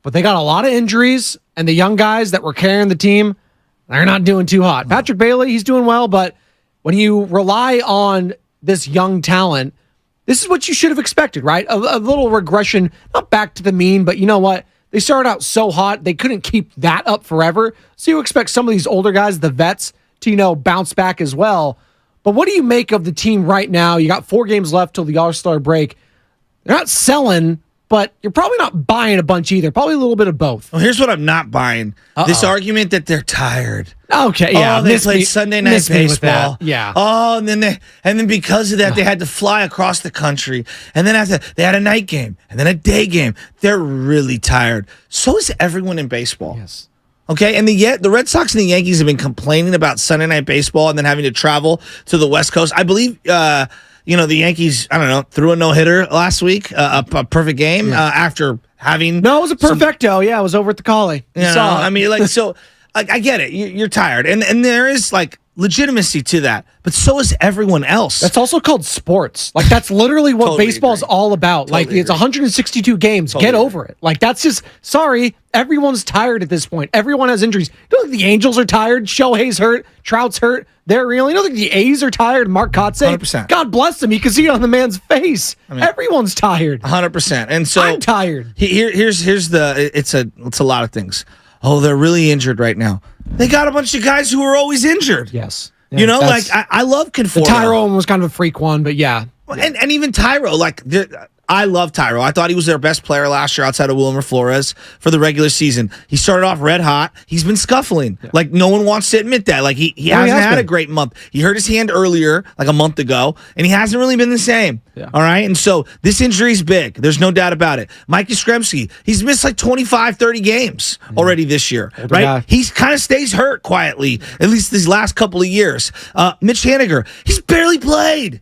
but they got a lot of injuries, and the young guys that were carrying the team, they're not doing too hot. Patrick Bailey, he's doing well, but when you rely on this young talent, this is what you should have expected, right? A little regression, not back to the mean, but you know what? They started out so hot, they couldn't keep that up forever. So you expect some of these older guys, the vets, to, you know, bounce back as well. But what do you make of the team right now? You got 4 games left till the All-Star break. They're not selling, but you're probably not buying a bunch either. Probably a little bit of both. Well, here's what I'm not buying. This argument that they're tired. Okay, yeah. Oh, they played Sunday night baseball. Yeah. Oh, and then because of that, they had to fly across the country. And then after they had a night game and then a day game. They're really tired. So is everyone in baseball. Yes. Okay, and the Red Sox and the Yankees have been complaining about Sunday night baseball and then having to travel to the West Coast. I believe you know, the Yankees, I don't know, threw a no-hitter last week, a perfect game after having... No, it was a perfecto. Yeah, it was over at the Collie. I mean, like, so, like, I get it. You're tired. And there is, like, legitimacy to that. But so is everyone else. That's also called sports. Like, that's literally what baseball's all about. Totally it's 162 games. Get over it. Like, that's just... Sorry, everyone's tired at this point. Everyone has injuries. You don't think the Angels are tired? Shohei's hurt. Trout's hurt. They're real. You don't think the A's are tired? Mark Kotsay? 100%. God bless him. You can see it on the man's face. I mean, everyone's tired. 100%. And so... I'm tired. Here's the... It's a lot of things. oh, they're really injured right now. They got a bunch of guys who are always injured. Yes. You know, like I love Conforto. The Tyro one was kind of a freak one, but yeah. And even Tyro, like I love Tyro. I thought he was their best player last year outside of Wilmer Flores for the regular season. He started off red hot. He's been scuffling. Yeah. Like no one wants to admit that. Like he hasn't had a great month. He hurt his hand earlier, like a month ago, and he hasn't really been the same. Yeah. All right. And so this injury's big. There's no doubt about it. Mike Yastrzemski, he's missed like 25, 30 games already this year. Right? He kind of stays hurt quietly, at least these last couple of years. Mitch Haniger, he's barely played.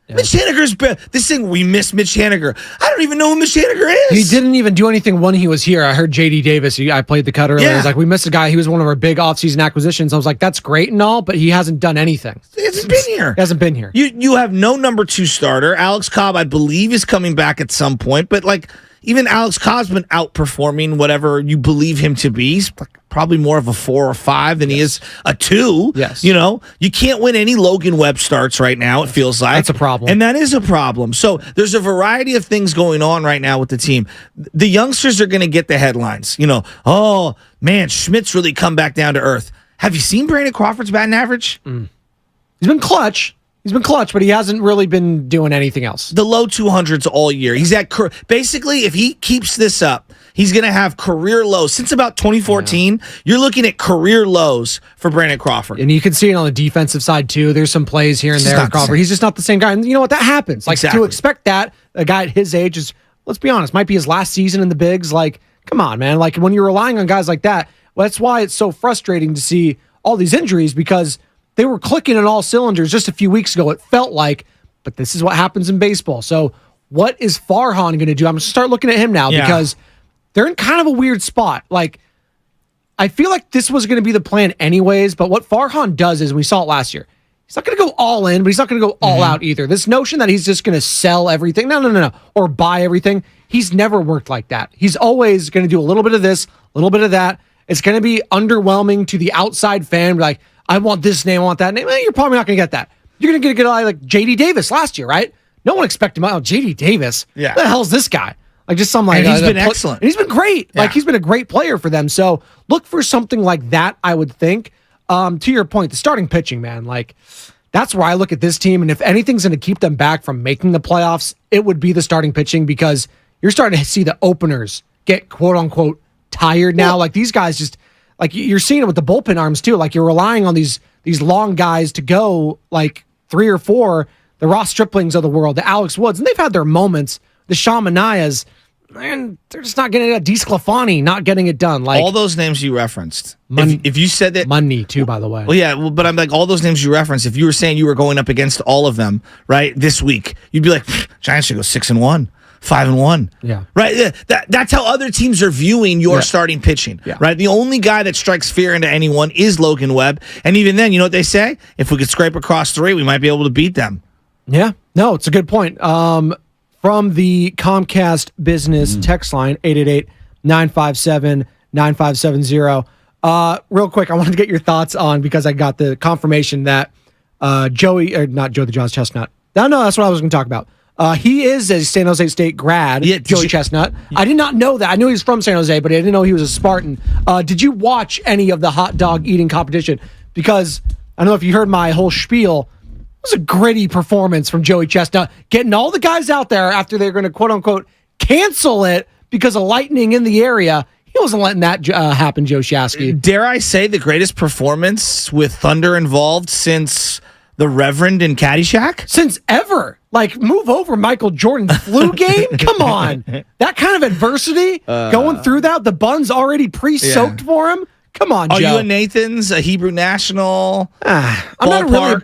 Yeah. Mitch Haniger's this thing. We miss Mitch Haniger. I don't even know who Mitch Haniger is. He didn't even do anything when he was here. I heard JD Davis. I played the cut earlier. I was like, we missed a guy. He was one of our big offseason acquisitions. I was like, that's great and all, but he hasn't done anything. He hasn't been here. He hasn't been here. You have no number 2 starter. Alex Cobb, I believe, is coming back at some point, but like even Alex Cobb's been outperforming whatever you believe him to be. He's probably more of a 4 or 5 than he is a 2. Yes. You know, you can't win any Logan Webb starts right now, it feels like. That's a problem. And that is a problem. So there's a variety of things going on right now with the team. The youngsters are going to get the headlines. You know, oh, man, Schmidt's really come back down to earth. Have you seen Brandon Crawford's batting average? He's been clutch. He's been clutch, but he hasn't really been doing anything else. The low 200s all year. He's at basically, if he keeps this up, he's going to have career lows. Since about 2014, you're looking at career lows for Brandon Crawford. And you can see it on the defensive side, too. There's some plays here and there with Crawford. He's just not the same guy. And you know what? That happens. Like, to expect that, a guy at his age is, let's be honest, might be his last season in the bigs. Like, come on, man. Like, when you're relying on guys like that, well, that's why it's so frustrating to see all these injuries, because they were clicking on all cylinders just a few weeks ago, it felt like, but this is what happens in baseball. So what is Farhan going to do? I'm going to start looking at him now because they're in kind of a weird spot. Like, I feel like this was going to be the plan anyways, but what Farhan does is, we saw it last year, he's not going to go all in, but he's not going to go all out either. This notion that he's just going to sell everything, no, or buy everything, he's never worked like that. He's always going to do a little bit of this, a little bit of that. It's going to be underwhelming to the outside fan, like, I want this name, I want that name. You're probably not going to get that. You're going to get a guy like JD Davis last year, right? No one expected him. Oh, JD Davis. Yeah. What the hell's this guy? Like, just some like. And he's been excellent. And he's been great. Yeah. Like, he's been a great player for them. So look for something like that, I would think. To your point, the starting pitching, man, like, that's where I look at this team. And if anything's going to keep them back from making the playoffs, it would be the starting pitching, because you're starting to see the openers get quote unquote tired now. Like, these guys just. Like, you're seeing it with the bullpen arms, too. Like, you're relying on these long guys to go, like, 3 or 4, the Ross Striplings of the world, the Alex Woods, and they've had their moments. The Sean Manayas, man, they're just not getting it. DeSclafani not getting it done. Like, all those names you referenced. If you said that. Money, too, by the way. Well, yeah, but I'm like, all those names you referenced, if you were saying you were going up against all of them, right, this week, you'd be like, Giants should go 6-1. 5-1. Yeah. Right? That's how other teams are viewing your starting pitching. Yeah. Right? The only guy that strikes fear into anyone is Logan Webb. And even then, you know what they say? If we could scrape across 3, we might be able to beat them. Yeah. No, it's a good point. From the Comcast business text line, 888-957-9570. Real quick, I wanted to get your thoughts on, because I got the confirmation that not Joe the Jaws Chestnut. No, that's what I was going to talk about. He is a San Jose State grad, Joey Chestnut. I did not know that. I knew he was from San Jose, but I didn't know he was a Spartan. Did you watch any of the hot dog eating competition? Because I don't know if you heard my whole spiel. It was a gritty performance from Joey Chestnut, getting all the guys out there after they're going to, quote unquote, cancel it because of lightning in the area. He wasn't letting that happen, Joe Shasky. Dare I say the greatest performance with Thunder involved since the Reverend in Caddyshack? Since ever. Like, move over Michael Jordan's flu game? Come on. That kind of adversity, going through that, the bun's already pre-soaked for him? Come on, Joe. Are you a Nathan's, a Hebrew National? I'm not really.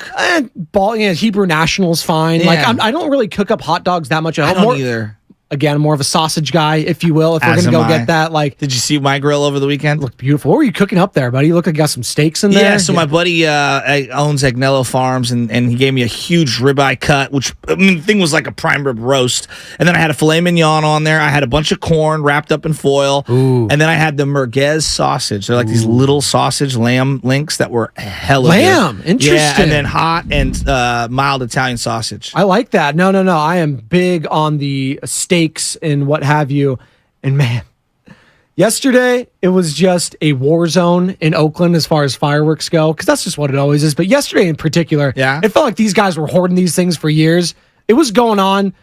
Hebrew National's fine. Yeah. Like, I don't really cook up hot dogs that much. I don't either. Again, more of a sausage guy, if you will, if we're going to go get that. Like, did you see my grill over the weekend? Looked beautiful. What were you cooking up there, buddy? You look like you got some steaks in there. Yeah, so my buddy owns Agnello Farms, and he gave me a huge ribeye cut, which, I mean, the thing was like a prime rib roast. And then I had a filet mignon on there. I had a bunch of corn wrapped up in foil. Ooh. And then I had the merguez sausage. They're like these little sausage lamb links that were hella good. Interesting. Yeah, and then hot and mild Italian sausage. I like that. No. I am big on the steaks and what have you. And man, Yesterday, it was just a war zone in Oakland as far as fireworks go, because that's just what it always is. But yesterday in particular, it felt like these guys were hoarding these things for years. It was going on,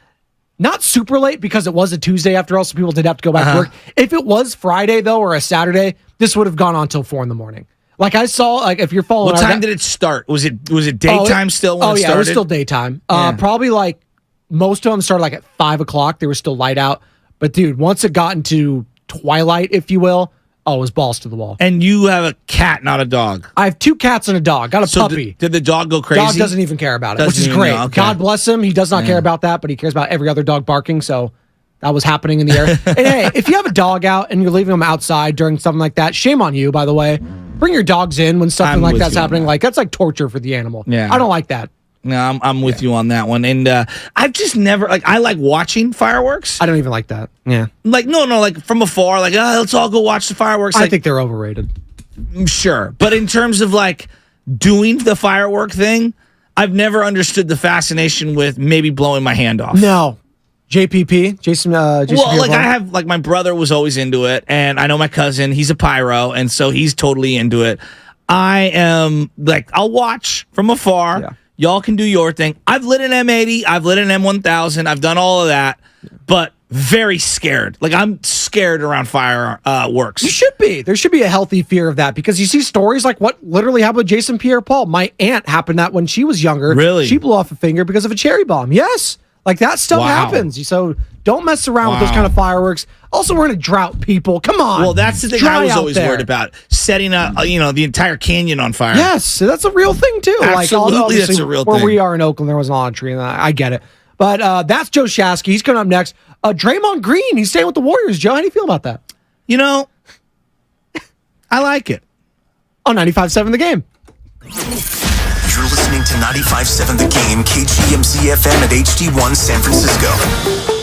not super late because it was a Tuesday after all, so people did have to go back to work. If it was Friday, though, or a Saturday, this would have gone on till 4 a.m. Like I saw, like if you're following. What time did it start? Was it daytime still when it started? It was still daytime. Probably like most of them started like at 5 o'clock. They were still light out. But dude, once it got into twilight, if you will, it was balls to the wall. And you have a cat, not a dog. I have 2 cats and a dog. Got a puppy. Did the dog go crazy? Dog doesn't even care about it, which is great. God bless him. He does not care about that, but he cares about every other dog barking. So that was happening in the air. And hey, if you have a dog out and you're leaving them outside during something like that, shame on you, by the way. Bring your dogs in when something like that's happening. Like that's like torture for the animal. Yeah. I don't like that. No, I'm with you on that one. And I've just never I like watching fireworks. I don't even like that. Yeah. Like no, like from afar, like let's all go watch the fireworks. I think they're overrated. Sure. But in terms of like doing the firework thing, I've never understood the fascination with maybe blowing my hand off. No. JPP, Jason. Well, like I have, like my brother was always into it, and I know my cousin, he's a pyro, and so he's totally into it. I am like, I'll watch from afar. Yeah. Y'all can do your thing. I've lit an M80, I've lit an M1000, I've done all of that, but very scared. Like I'm scared around fireworks. You should be. There should be a healthy fear of that because you see stories like what literally happened with Jason Pierre-Paul. My aunt happened that when she was younger. Really? She blew off a finger because of a cherry bomb. Yes. Like that stuff happens. So don't mess around with those kind of fireworks. Also, we're in a drought, people. Come on. Well, that's the thing I was always worried about. Setting the entire canyon on fire. Yes, that's a real thing too. Absolutely, that's a real thing. Where we are in Oakland, there was a lot of tree, and I get it. But that's Joe Shasky. He's coming up next. Draymond Green, he's staying with the Warriors. Joe, how do you feel about that? I like it. On 95.7 The Game. You're listening to 95.7 The Game, KGMZ FM at HD1 San Francisco.